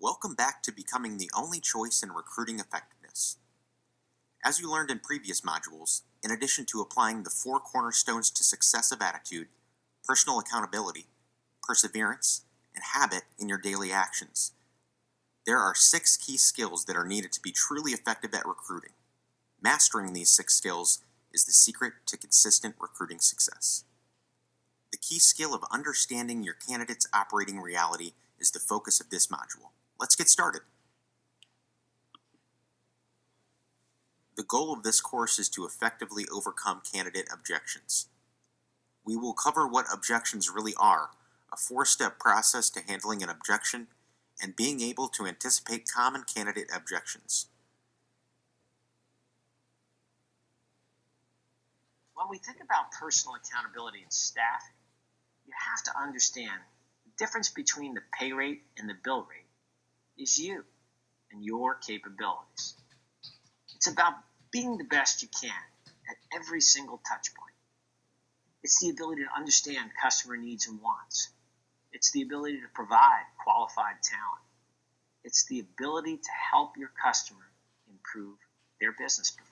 Welcome back to becoming the only choice in recruiting effectiveness. As you learned in previous modules, in addition to applying the 4 cornerstones to success of attitude, personal accountability, perseverance, and habit in your daily actions, there are 6 key skills that are needed to be truly effective at recruiting. Mastering these 6 skills is the secret to consistent recruiting success. The key skill of understanding your candidate's operating reality is the focus of this module. Let's get started. The goal of this course is to effectively overcome candidate objections. We will cover what objections really are, a 4-step process to handling an objection, and being able to anticipate common candidate objections. When we think about personal accountability in staffing, you have to understand the difference between the pay rate and the bill rate is you and your capabilities. It's about being the best you can at every single touch point. It's the ability to understand customer needs and wants. It's the ability to provide qualified talent. It's the ability to help your customer improve their business performance.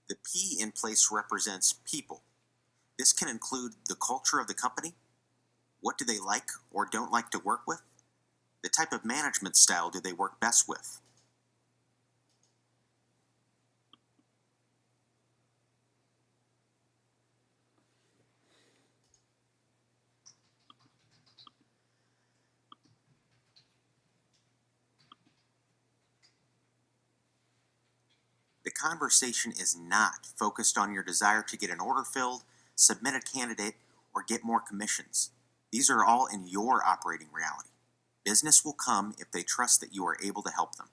The P in place represents people. This can include the culture of the company, what do they like or don't like to work with, the type of management style do they work best with. The conversation is not focused on your desire to get an order filled, submit a candidate, or get more commissions. These are all in your operating reality. Business will come if they trust that you are able to help them.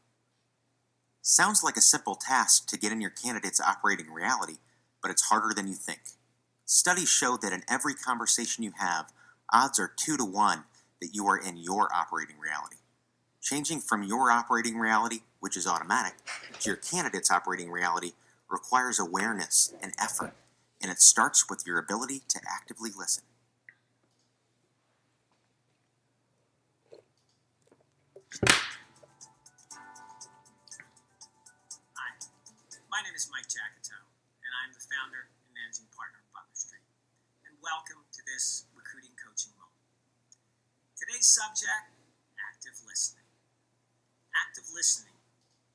Sounds like a simple task to get in your candidate's operating reality, but it's harder than you think. Studies show that in every conversation you have, odds are 2 to 1 that you are in your operating reality. Changing from your operating reality, which is automatic, to your candidate's operating reality requires awareness and effort, and it starts with your ability to actively listen. Hi, my name is Mike Jacoto, and I'm the founder and managing partner of Butler Street. And welcome to this recruiting coaching moment. Today's subject, active listening. Active listening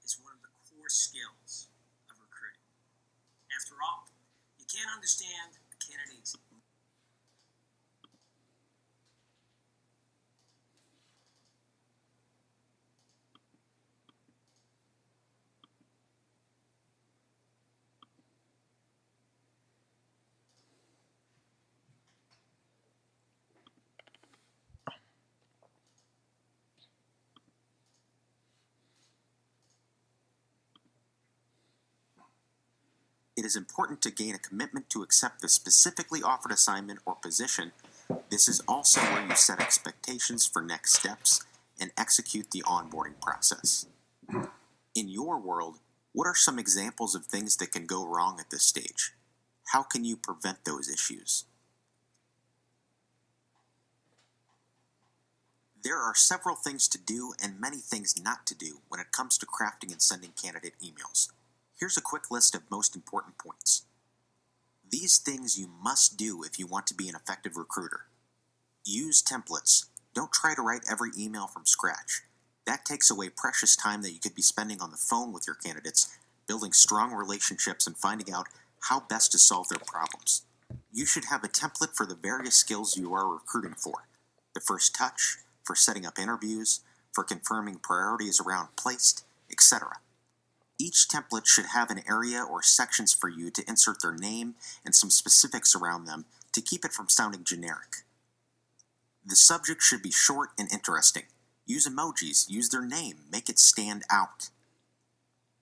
is one of the core skills of recruiting. After all, you can't understand a candidate's It is important to gain a commitment to accept the specifically offered assignment or position. This is also where you set expectations for next steps and execute the onboarding process. In your world, what are some examples of things that can go wrong at this stage? How can you prevent those issues? There are several things to do and many things not to do when it comes to crafting and sending candidate emails. Here's a quick list of most important points. These things you must do if you want to be an effective recruiter. Use templates. Don't try to write every email from scratch. That takes away precious time that you could be spending on the phone with your candidates, building strong relationships and finding out how best to solve their problems. You should have a template for the various skills you are recruiting for. The first touch, for setting up interviews, for confirming priorities around placed, etc. Each template should have an area or sections for you to insert their name and some specifics around them to keep it from sounding generic. The subject should be short and interesting. Use emojis, use their name, make it stand out.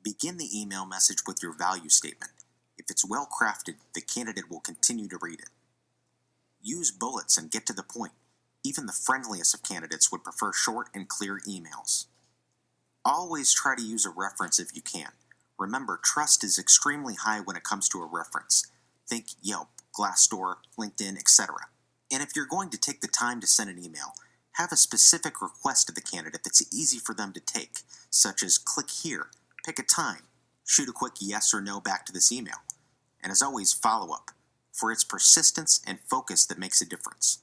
Begin the email message with your value statement. If it's well crafted, the candidate will continue to read it. Use bullets and get to the point. Even the friendliest of candidates would prefer short and clear emails. Always try to use a reference if you can. Remember, trust is extremely high when it comes to a reference. Think Yelp, Glassdoor, LinkedIn, etc. And if you're going to take the time to send an email, have a specific request to the candidate that's easy for them to take, such as click here, pick a time, shoot a quick yes or no back to this email. And as always, follow up, for it's persistence and focus that makes a difference.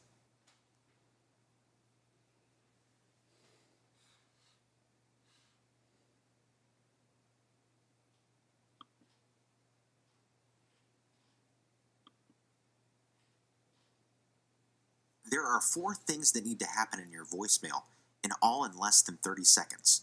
There are 4 things that need to happen in your voicemail, and all in less than 30 seconds.